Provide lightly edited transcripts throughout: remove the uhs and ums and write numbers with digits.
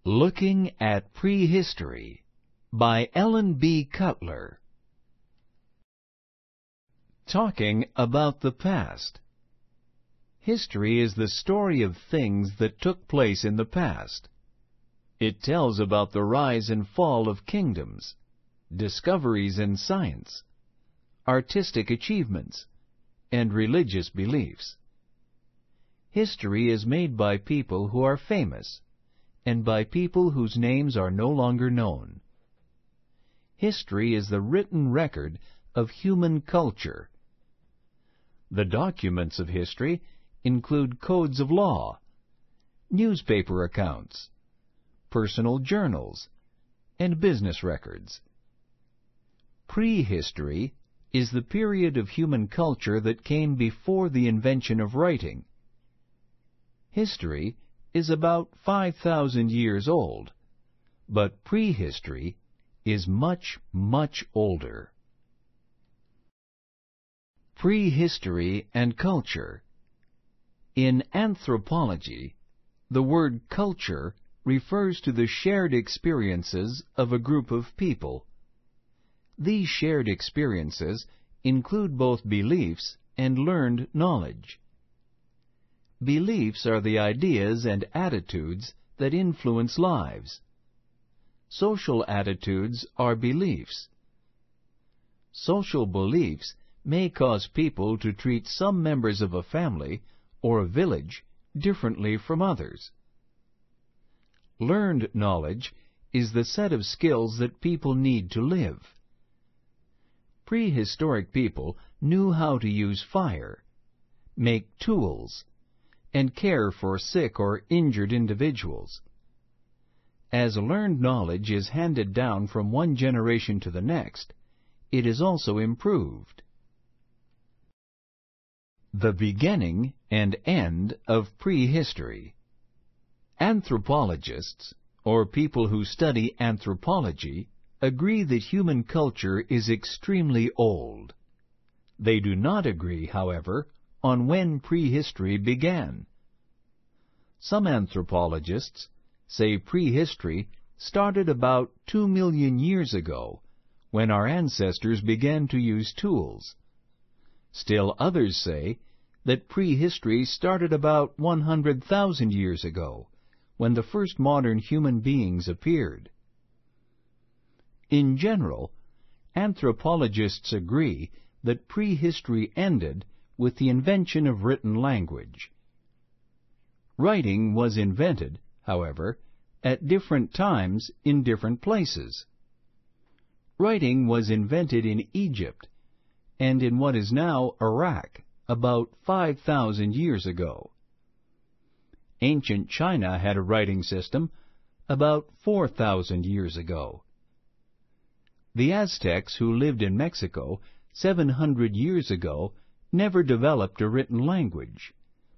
Looking at Prehistory by Ellen B. Cutler. Talking about the past. History is the story of things that took place in the past. It tells about the rise and fall of kingdoms, discoveries in science, artistic achievements, and religious beliefs. History is made by people who are famous and by people whose names are no longer known. History is the written record of human culture. The documents of history include codes of law, newspaper accounts, personal journals, and business records. Prehistory is the period of human culture that came before the invention of writing. History is about 5,000 years old, but prehistory is much, much older. Prehistory and culture. In anthropology, the word culture refers to the shared experiences of a group of people. These shared experiences include both beliefs and learned knowledge. Beliefs are the ideas and attitudes that influence lives. Social attitudes are beliefs. Social beliefs may cause people to treat some members of a family or a village differently from others. Learned knowledge is the set of skills that people need to live. Prehistoric people knew how to use fire, make tools, and care for sick or injured individuals. As learned knowledge is handed down from one generation to the next, it is also improved. The beginning and end of prehistory. Anthropologists, or people who study anthropology, agree that human culture is extremely old. They do not agree, however, on when prehistory began. Some anthropologists say prehistory started about 2 million years ago, when our ancestors began to use tools. Still others say that prehistory started about 100,000 years ago, when the first modern human beings appeared. In general, anthropologists agree that prehistory ended with the invention of written language. Writing was invented, however, at different times in different places. Writing was invented in Egypt and in what is now Iraq about 5,000 years ago. Ancient China had a writing system about 4,000 years ago. The Aztecs who lived in Mexico 700 years ago never developed a written language,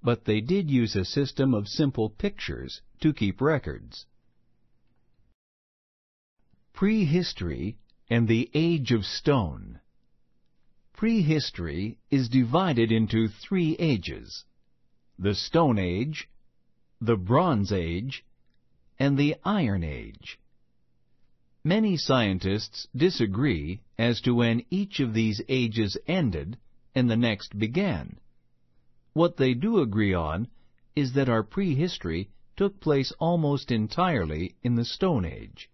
but they did use a system of simple pictures to keep records. Prehistory and the Age of Stone. Prehistory is divided into 3 ages: the Stone Age, the Bronze Age, and the Iron Age. Many scientists disagree as to when each of these ages ended and the next began. What they do agree on is that our prehistory took place almost entirely in the Stone Age.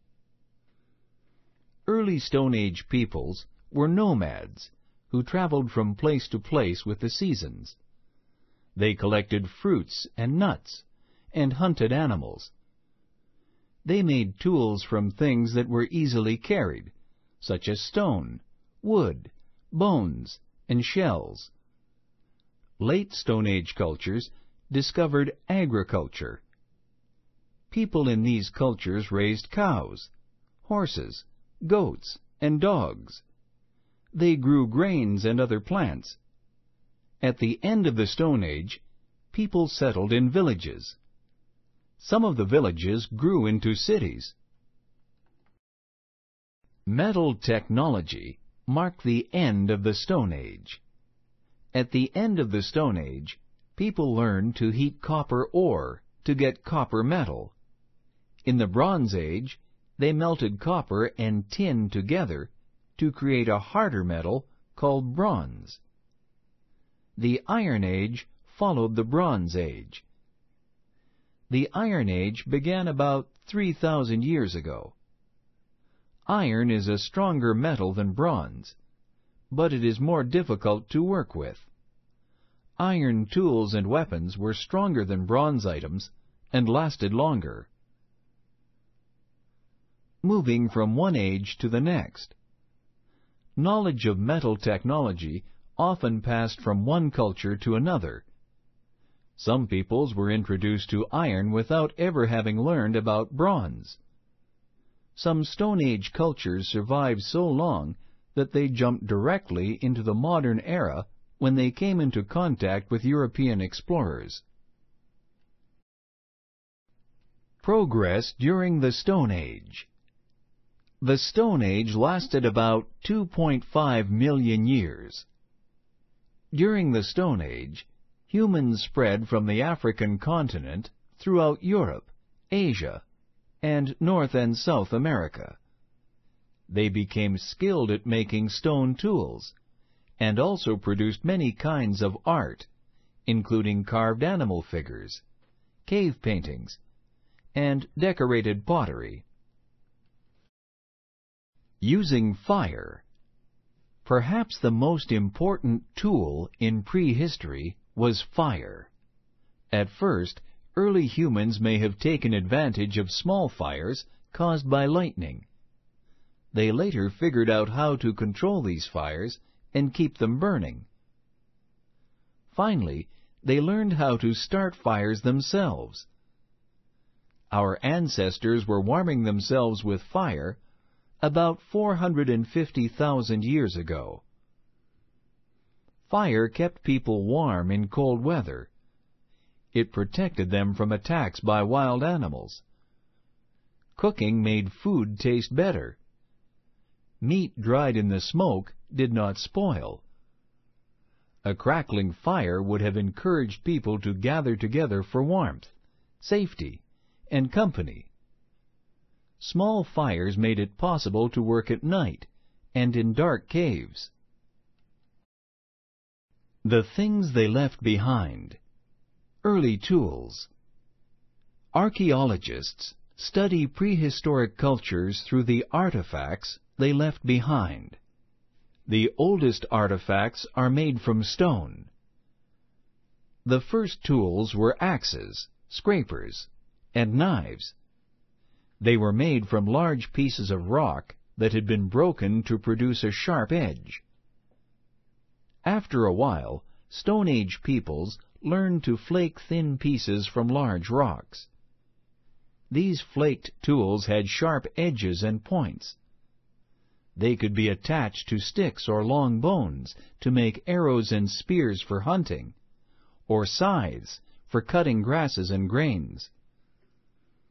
Early Stone Age peoples were nomads who traveled from place to place with the seasons. They collected fruits and nuts and hunted animals. They made tools from things that were easily carried, such as stone, wood, bones, and shells. Late Stone Age cultures discovered agriculture. People in these cultures raised cows, horses, goats, and dogs. They grew grains and other plants. At the end of the Stone Age, people settled in villages. Some of the villages grew into cities. Metal technology marked the end of the Stone Age. At the end of the Stone Age, people learned to heat copper ore to get copper metal. In the Bronze Age, they melted copper and tin together to create a harder metal called bronze. The Iron Age followed the Bronze Age. The Iron Age began about 3,000 years ago. Iron is a stronger metal than bronze, but it is more difficult to work with. Iron tools and weapons were stronger than bronze items and lasted longer. Moving from one age to the next. Knowledge of metal technology often passed from one culture to another. Some peoples were introduced to iron without ever having learned about bronze. Some Stone Age cultures survived so long that they jumped directly into the modern era when they came into contact with European explorers. Progress during the Stone Age. The Stone Age lasted about 2.5 million years. During the Stone Age, humans spread from the African continent throughout Europe, Asia, and North and South America. They became skilled at making stone tools, and also produced many kinds of art, including carved animal figures, cave paintings, and decorated pottery. Using fire. Perhaps the most important tool in prehistory was fire. At first, early humans may have taken advantage of small fires caused by lightning. They later figured out how to control these fires and keep them burning. Finally, they learned how to start fires themselves. Our ancestors were warming themselves with fire about 450,000 years ago. Fire kept people warm in cold weather. It protected them from attacks by wild animals. Cooking made food taste better. Meat dried in the smoke did not spoil. A crackling fire would have encouraged people to gather together for warmth, safety, and company. Small fires made it possible to work at night and in dark caves. The things they left behind. Early tools. Archaeologists study prehistoric cultures through the artifacts they left behind. The oldest artifacts are made from stone. The first tools were axes, scrapers, and knives. They were made from large pieces of rock that had been broken to produce a sharp edge. After a while, Stone Age peoples learned to flake thin pieces from large rocks. These flaked tools had sharp edges and points. They could be attached to sticks or long bones to make arrows and spears for hunting, or scythes for cutting grasses and grains.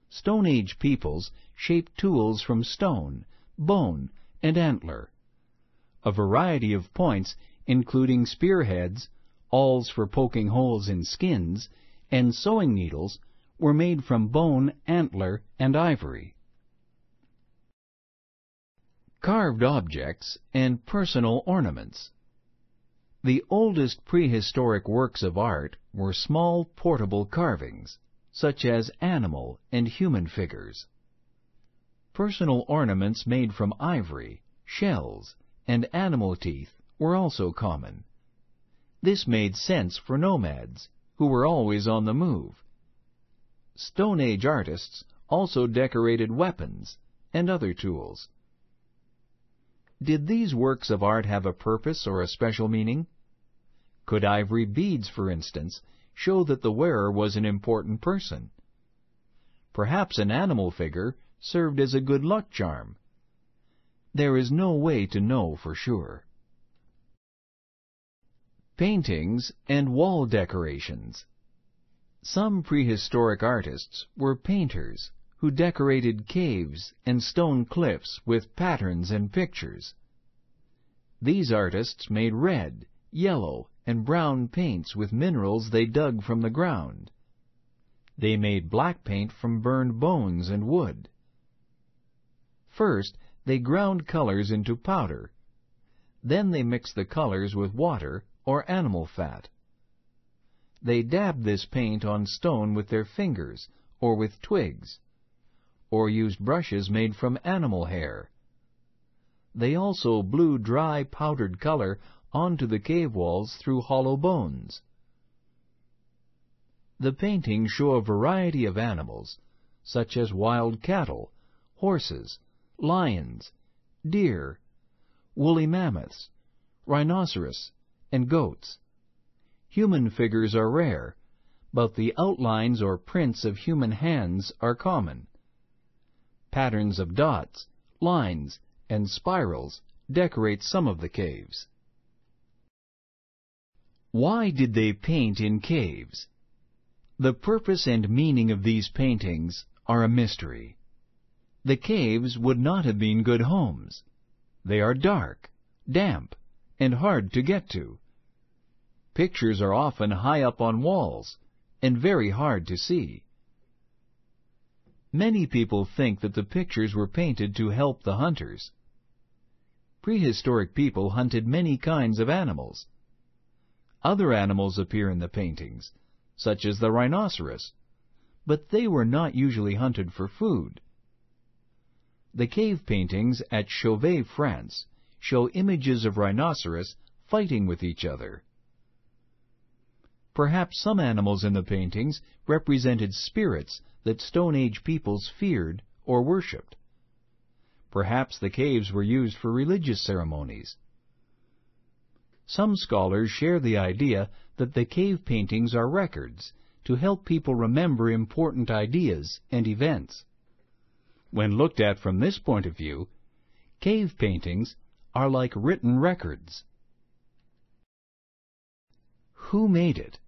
Stone Age peoples shaped tools from stone, bone, and antler. A variety of points, including spearheads, awls for poking holes in skins, and sewing needles, were made from bone, antler, and ivory. Carved objects and personal ornaments. The oldest prehistoric works of art were small portable carvings, such as animal and human figures. Personal ornaments made from ivory, shells, and animal teeth were also common. This made sense for nomads, who were always on the move. Stone Age artists also decorated weapons and other tools. Did these works of art have a purpose or a special meaning? Could ivory beads, for instance, show that the wearer was an important person? Perhaps an animal figure served as a good luck charm. There is no way to know for sure. Paintings and wall decorations. Some prehistoric artists were painters who decorated caves and stone cliffs with patterns and pictures. These artists made red, yellow, and brown paints with minerals they dug from the ground. They made black paint from burned bones and wood. First, they ground colors into powder. Then they mixed the colors with water or animal fat. They dabbed this paint on stone with their fingers or with twigs, or used brushes made from animal hair. They also blew dry powdered color onto the cave walls through hollow bones. The paintings show a variety of animals, such as wild cattle, horses, lions, deer, woolly mammoths, rhinoceros, and goats. Human figures are rare, but the outlines or prints of human hands are common. Patterns of dots, lines, and spirals decorate some of the caves. Why did they paint in caves? The purpose and meaning of these paintings are a mystery. The caves would not have been good homes. They are dark, damp, and hard to get to. Pictures are often high up on walls and very hard to see. Many people think that the pictures were painted to help the hunters. Prehistoric people hunted many kinds of animals. Other animals appear in the paintings, such as the rhinoceros, but they were not usually hunted for food. The cave paintings at Chauvet, France, show images of rhinoceros fighting with each other. Perhaps some animals in the paintings represented spirits that Stone Age peoples feared or worshipped. Perhaps the caves were used for religious ceremonies. Some scholars share the idea that the cave paintings are records to help people remember important ideas and events. When looked at from this point of view, cave paintings are like written records. Who made it,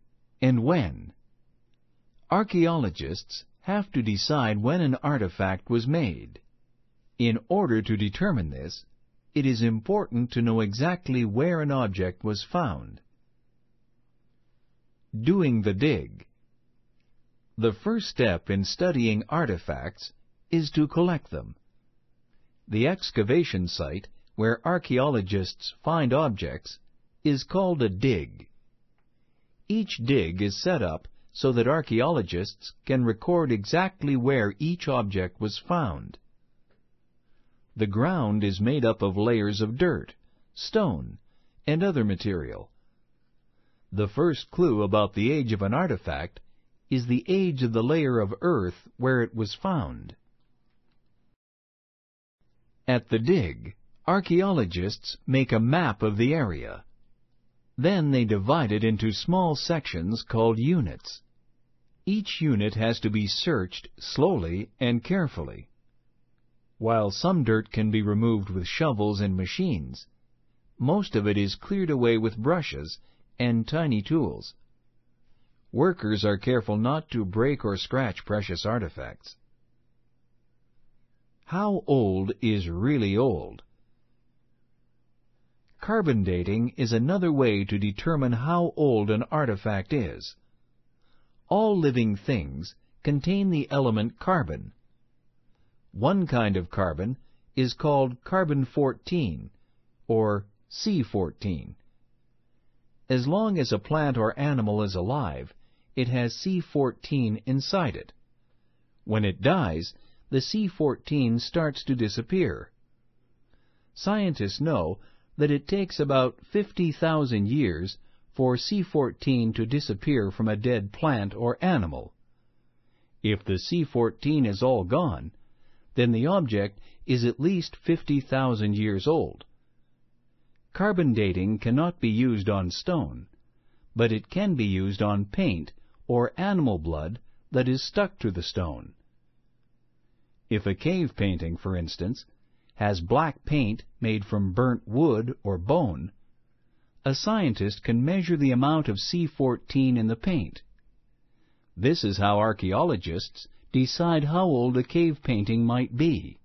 and when? Archaeologists have to decide when an artifact was made. In order to determine this, it is important to know exactly where an object was found. Doing the dig. The first step in studying artifacts is to collect them. The excavation site where archaeologists find objects is called a dig. Each dig is set up so that archaeologists can record exactly where each object was found. The ground is made up of layers of dirt, stone, and other material. The first clue about the age of an artifact is the age of the layer of earth where it was found. At the dig, archaeologists make a map of the area. Then they divide it into small sections called units. Each unit has to be searched slowly and carefully. While some dirt can be removed with shovels and machines, most of it is cleared away with brushes and tiny tools. Workers are careful not to break or scratch precious artifacts. How old is really old? Carbon dating is another way to determine how old an artifact is. All living things contain the element carbon. One kind of carbon is called carbon-14, or C14. As long as a plant or animal is alive, it has C14 inside it. When it dies, the C14 starts to disappear. Scientists know that it takes about 50,000 years for C14 to disappear from a dead plant or animal. If the C14 is all gone, then the object is at least 50,000 years old. Carbon dating cannot be used on stone, but it can be used on paint or animal blood that is stuck to the stone. If a cave painting, for instance, has black paint made from burnt wood or bone, a scientist can measure the amount of C14 in the paint. This is how archaeologists decide how old a cave painting might be.